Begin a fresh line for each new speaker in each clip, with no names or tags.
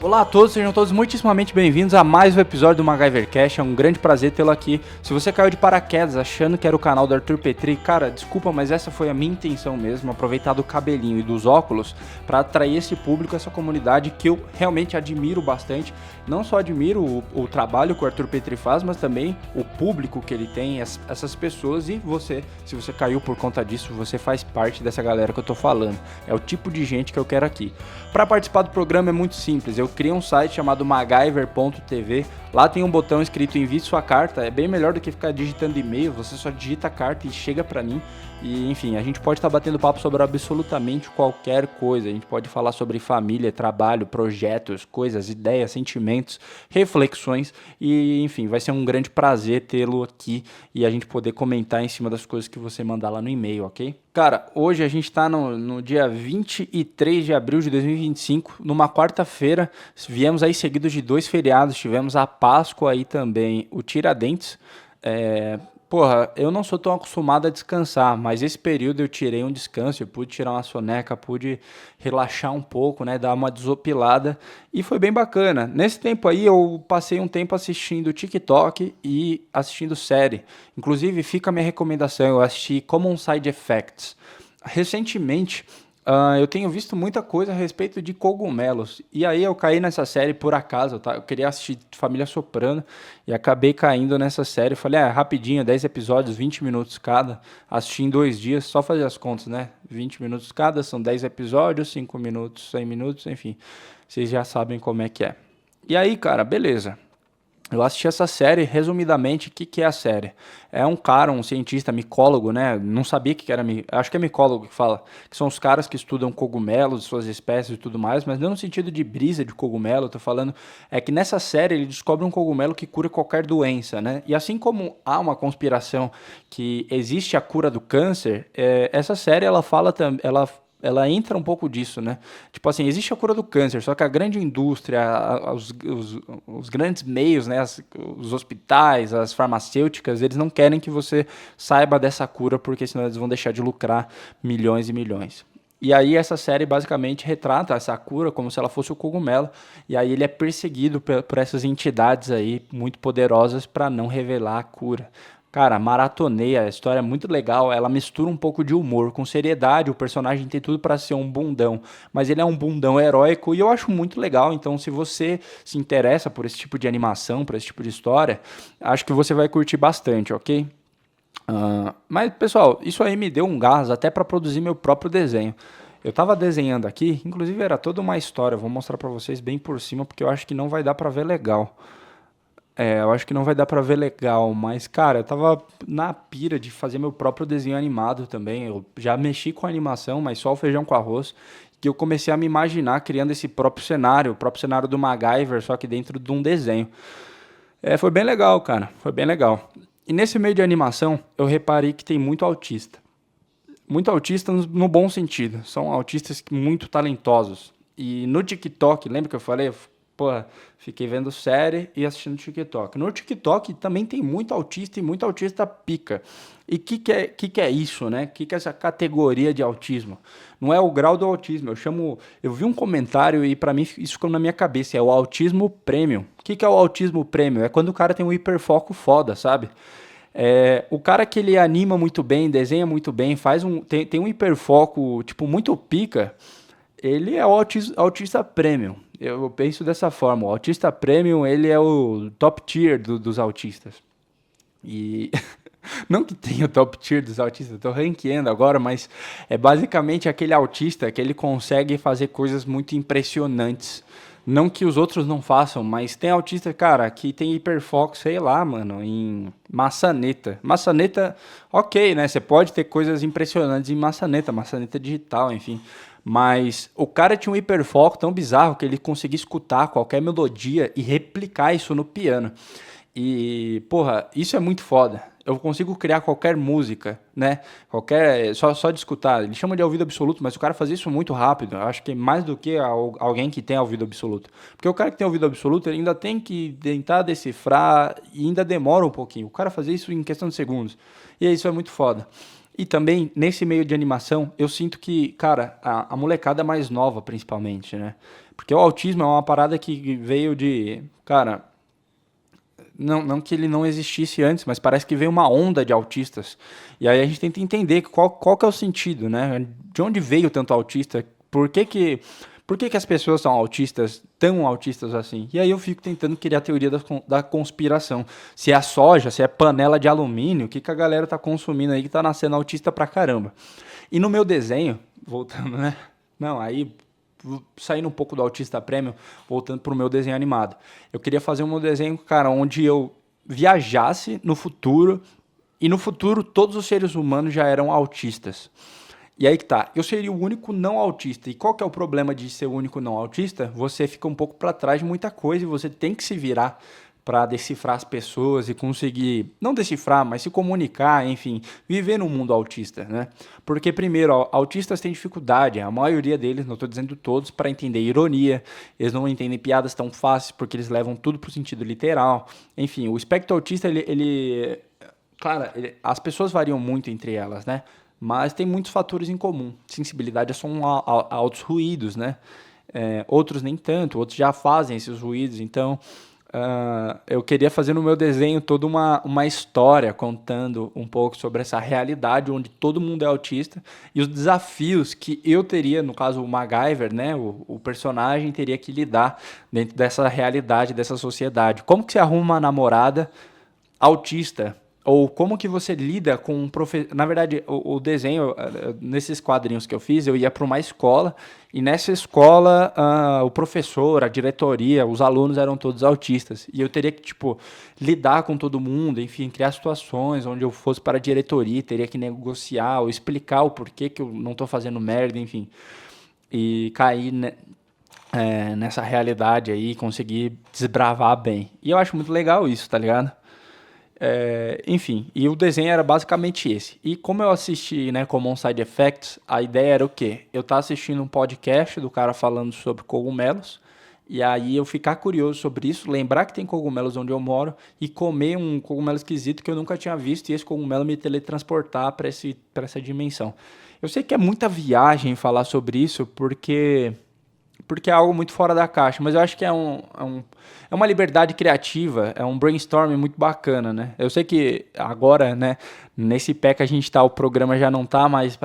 Olá a todos, sejam todos muitíssimamente bem-vindos a mais um episódio do MacGyvercast. É um grande prazer tê-lo aqui. Se você caiu de paraquedas achando que era o canal do Arthur Petri, cara, desculpa, mas essa foi a minha intenção mesmo, aproveitar do cabelinho e dos óculos para atrair esse público, essa comunidade que eu realmente admiro bastante. Não só admiro o trabalho que o Arthur Petri faz, mas também o público que ele tem, essas pessoas, e você, se você caiu por conta disso, você faz parte dessa galera que eu tô falando. É o tipo de gente que eu quero aqui. Para participar do programa é muito simples, eu criei um site chamado MacGyver.tv, lá tem um botão escrito envie sua carta, é bem melhor do que ficar digitando e-mail, você só digita a carta e chega para mim. E enfim, a gente pode estar batendo papo sobre absolutamente qualquer coisa, a gente pode falar sobre família, trabalho, projetos, coisas, ideias, sentimentos, reflexões e enfim, vai ser um grande prazer tê-lo aqui e a gente poder comentar em cima das coisas que você mandar lá no e-mail, ok? Cara, hoje a gente está no dia 23 de abril de 2025, numa quarta-feira, viemos aí seguidos de 2 feriados, tivemos a Páscoa aí também, o Tiradentes. Porra, eu não sou tão acostumado a descansar, mas esse período eu tirei um descanso, eu pude tirar uma soneca, pude relaxar um pouco, né, dar uma desopilada e foi bem bacana. Nesse tempo aí eu passei um tempo assistindo TikTok e assistindo série. Inclusive fica a minha recomendação, eu assisti Common Side Effects. Recentemente, eu tenho visto muita coisa a respeito de cogumelos. E aí eu caí nessa série por acaso, tá? Eu queria assistir Família Soprano e acabei caindo nessa série. Falei, rapidinho, 10 episódios, 20 minutos cada. Assisti em 2 dias, só fazer as contas, né? 20 minutos cada, são 10 episódios, 5 minutos, 100 minutos, enfim. Vocês já sabem como é que é. E aí, cara, beleza. Eu assisti essa série, resumidamente, o que é a série? É um cara, um cientista, micólogo, né? Não sabia que era, acho que é micólogo que fala, que são os caras que estudam cogumelos, suas espécies e tudo mais, mas não no sentido de brisa de cogumelo, eu tô falando, é que nessa série ele descobre um cogumelo que cura qualquer doença, né? E assim como há uma conspiração que existe a cura do câncer, essa série ela fala também, ela entra um pouco disso, né? Tipo assim, existe a cura do câncer, só que a grande indústria, os grandes meios, né? Os hospitais, as farmacêuticas, eles não querem que você saiba dessa cura, porque senão eles vão deixar de lucrar milhões e milhões. E aí essa série basicamente retrata essa cura como se ela fosse o cogumelo, e aí ele é perseguido por essas entidades aí muito poderosas para não revelar a cura. Cara, maratonei, a história é muito legal, ela mistura um pouco de humor com seriedade, o personagem tem tudo para ser um bundão, mas ele é um bundão heróico e eu acho muito legal, então se você se interessa por esse tipo de animação, por esse tipo de história, acho que você vai curtir bastante, ok? Mas pessoal, isso aí me deu um gás até para produzir meu próprio desenho. Eu tava desenhando aqui, inclusive era toda uma história, vou mostrar para vocês bem por cima porque eu acho que não vai dar para ver legal. Eu acho que não vai dar pra ver legal, mas cara, eu tava na pira de fazer meu próprio desenho animado também. Eu já mexi com animação, mas só o feijão com arroz, que eu comecei a me imaginar criando esse próprio cenário, o próprio cenário do MacGyver, só que dentro de um desenho. Foi bem legal, cara, foi bem legal. E nesse meio de animação, eu reparei que tem muito autista. Muito autista no bom sentido. São autistas muito talentosos. E no TikTok, lembra que eu falei? Pô, fiquei vendo série e assistindo TikTok. No TikTok também tem muito autista e muito autista pica. E o que é isso, né? Que é essa categoria de autismo? Não é o grau do autismo. Eu vi um comentário e para mim isso ficou na minha cabeça. É o autismo premium. O que é o autismo premium? É quando o cara tem um hiperfoco foda, sabe? O cara que ele anima muito bem, desenha muito bem, tem um hiperfoco tipo muito pica. Ele é o autista premium. Eu penso dessa forma. O autista premium, ele é o top tier dos autistas. E não que tenha o top tier dos autistas, eu tô ranqueando agora, mas é basicamente aquele autista que ele consegue fazer coisas muito impressionantes. Não que os outros não façam, mas tem autista, cara, que tem hiperfoco, sei lá, mano, em maçaneta. Maçaneta, ok, né? Você pode ter coisas impressionantes em maçaneta digital, enfim. Mas o cara tinha um hiperfoco tão bizarro que ele conseguia escutar qualquer melodia e replicar isso no piano. E, porra, isso é muito foda. Eu consigo criar qualquer música, né? Só de escutar. Ele chama de ouvido absoluto, mas o cara faz isso muito rápido. Eu acho que mais do que alguém que tem ouvido absoluto. Porque o cara que tem ouvido absoluto, ele ainda tem que tentar decifrar e ainda demora um pouquinho. O cara faz isso em questão de segundos. E isso é muito foda. E também, nesse meio de animação, eu sinto que, cara, a molecada mais nova, principalmente, né? Porque o autismo é uma parada que veio de, cara, não que ele não existisse antes, mas parece que veio uma onda de autistas. E aí a gente tenta entender qual que é o sentido, né? De onde veio tanto autista? Por que que as pessoas são autistas, tão autistas assim? E aí eu fico tentando criar a teoria da conspiração. Se é a soja, se é panela de alumínio, o que que a galera tá consumindo aí que tá nascendo autista pra caramba? E no meu desenho, voltando, né? Não, aí saindo um pouco do autista premium, voltando pro meu desenho animado. Eu queria fazer um desenho, cara, onde eu viajasse no futuro e no futuro todos os seres humanos já eram autistas. E aí que tá, eu seria o único não autista. E qual que é o problema de ser o único não autista? Você fica um pouco para trás de muita coisa e você tem que se virar para decifrar as pessoas e conseguir, não decifrar, mas se comunicar, enfim, viver no mundo autista, né? Porque, primeiro, autistas têm dificuldade, a maioria deles, não estou dizendo todos, para entender ironia, eles não entendem piadas tão fáceis porque eles levam tudo para o sentido literal. Enfim, o espectro autista, claro, as pessoas variam muito entre elas, né? Mas tem muitos fatores em comum. Sensibilidade são a altos ruídos, né? Outros nem tanto, outros já fazem esses ruídos. Então, eu queria fazer no meu desenho toda uma história contando um pouco sobre essa realidade onde todo mundo é autista e os desafios que eu teria, no caso o MacGyver, né? O personagem teria que lidar dentro dessa realidade, dessa sociedade. Como que se arruma uma namorada autista? Ou como que você lida com um professor... Na verdade, o desenho, nesses quadrinhos que eu fiz, eu ia para uma escola, e nessa escola, o professor, a diretoria, os alunos eram todos autistas. E eu teria que, tipo, lidar com todo mundo, enfim, criar situações onde eu fosse para a diretoria, teria que negociar ou explicar o porquê que eu não estou fazendo merda, enfim. E cair, né, nessa realidade aí, conseguir desbravar bem. E eu acho muito legal isso, tá ligado? Enfim, e o desenho era basicamente esse. E como eu assisti, né, como um side effects, a ideia era o quê? Eu estar assistindo um podcast do cara falando sobre cogumelos, e aí eu ficar curioso sobre isso, lembrar que tem cogumelos onde eu moro, e comer um cogumelo esquisito que eu nunca tinha visto, e esse cogumelo me teletransportar para essa dimensão. Eu sei que é muita viagem falar sobre isso, porque é algo muito fora da caixa, mas eu acho que é uma liberdade criativa, é um brainstorming muito bacana, né? Eu sei que agora, né, nesse pé que a gente tá, o programa já não tá mais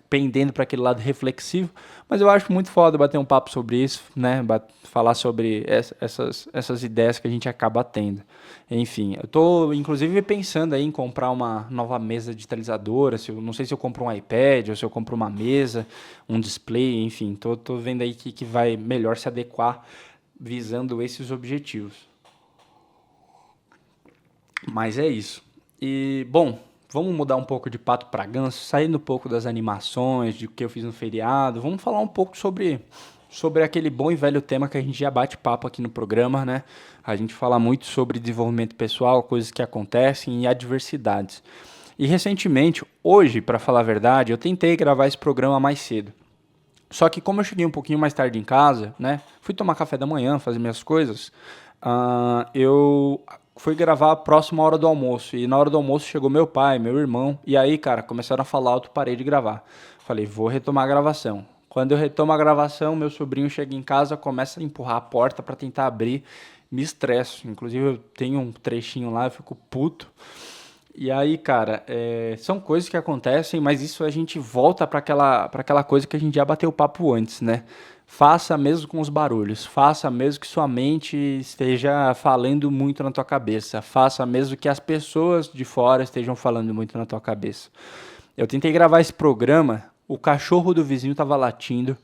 pendendo para aquele lado reflexivo, mas eu acho muito foda bater um papo sobre isso, né? Falar sobre essas ideias que a gente acaba tendo. Enfim, eu tô inclusive pensando aí em comprar uma nova mesa digitalizadora, não sei se eu compro um iPad ou se eu compro uma mesa, um display, enfim, tô vendo aí que vai melhor se adequar visando esses objetivos. Mas é isso. E, bom, vamos mudar um pouco de pato para ganso, saindo um pouco das animações, de o que eu fiz no feriado. Vamos falar um pouco sobre aquele bom e velho tema que a gente já bate papo aqui no programa, né? A gente fala muito sobre desenvolvimento pessoal, coisas que acontecem e adversidades. E recentemente, hoje, para falar a verdade, eu tentei gravar esse programa mais cedo. Só que como eu cheguei um pouquinho mais tarde em casa, né? Fui tomar café da manhã, fazer minhas coisas. Eu fui gravar próximo à hora do almoço. E na hora do almoço chegou meu pai, meu irmão. E aí, cara, começaram a falar alto, parei de gravar. Falei, vou retomar a gravação. Quando eu retomo a gravação, meu sobrinho chega em casa, começa a empurrar a porta para tentar abrir. Me estresso. Inclusive, eu tenho um trechinho lá, eu fico puto. E aí, cara, são coisas que acontecem, mas isso a gente volta para aquela coisa que a gente já bateu o papo antes, né? Faça mesmo com os barulhos, faça mesmo que sua mente esteja falando muito na tua cabeça, faça mesmo que as pessoas de fora estejam falando muito na tua cabeça. Eu tentei gravar esse programa, o cachorro do vizinho tava latindo,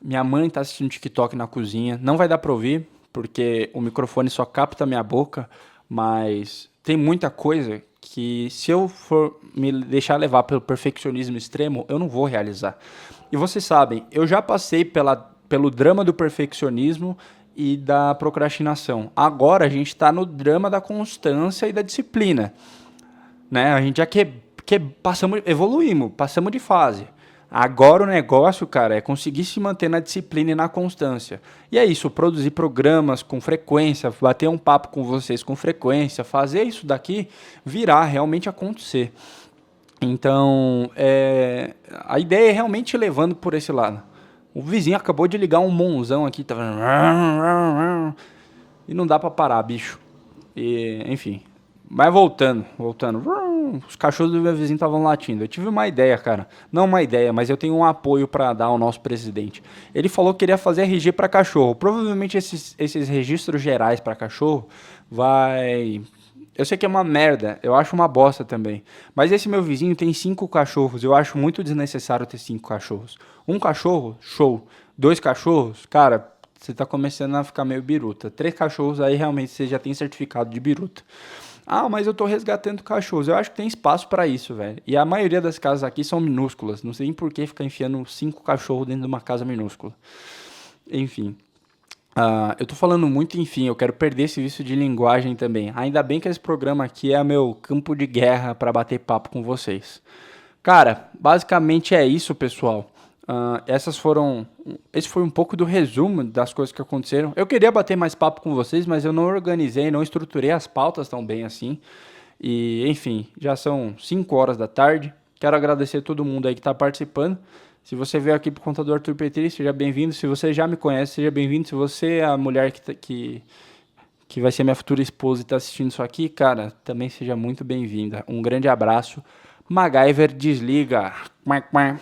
minha mãe tá assistindo TikTok na cozinha, não vai dar pra ouvir, porque o microfone só capta a minha boca, mas tem muita coisa que se eu for me deixar levar pelo perfeccionismo extremo, eu não vou realizar. E vocês sabem, eu já passei pelo drama do perfeccionismo e da procrastinação. Agora a gente está no drama da constância e da disciplina, né? A gente já evoluímos, passamos de fase. Agora o negócio, cara, é conseguir se manter na disciplina e na constância. E é isso, produzir programas com frequência, bater um papo com vocês com frequência, fazer isso daqui virar, realmente acontecer. Então, a ideia é realmente levando por esse lado, O vizinho acabou de ligar um monzão aqui, tá vendo? E não dá pra parar, bicho. E, enfim. Mas voltando. Os cachorros do meu vizinho estavam latindo. Eu tive uma ideia, cara. Não uma ideia, mas eu tenho um apoio pra dar ao nosso presidente. Ele falou que queria fazer RG pra cachorro. Provavelmente esses registros gerais pra cachorro vai. Eu sei que é uma merda, eu acho uma bosta também. Mas esse meu vizinho tem 5 cachorros. Eu acho muito desnecessário ter 5 cachorros. Um cachorro, show. 2 cachorros, cara, você tá começando a ficar meio biruta. 3 cachorros, aí realmente você já tem certificado de biruta. Ah, mas eu tô resgatando cachorros. Eu acho que tem espaço pra isso, velho. E a maioria das casas aqui são minúsculas. Não sei nem por que ficar enfiando 5 cachorros dentro de uma casa minúscula. Enfim. Eu tô falando muito, enfim, eu quero perder esse vício de linguagem também. Ainda bem que esse programa aqui é meu campo de guerra pra bater papo com vocês. Cara, basicamente é isso, pessoal. Esse foi um pouco do resumo das coisas que aconteceram. Eu queria bater mais papo com vocês, mas eu não organizei, não estruturei as pautas tão bem assim. E, enfim, já são 5 horas da tarde. Quero agradecer a todo mundo aí que está participando. Se você veio aqui por conta do Arthur Petri, seja bem-vindo. Se você já me conhece, seja bem-vindo. Se você é a mulher que vai ser minha futura esposa e está assistindo isso aqui, cara, também seja muito bem-vinda. Um grande abraço. MacGyver desliga. Quack, quack.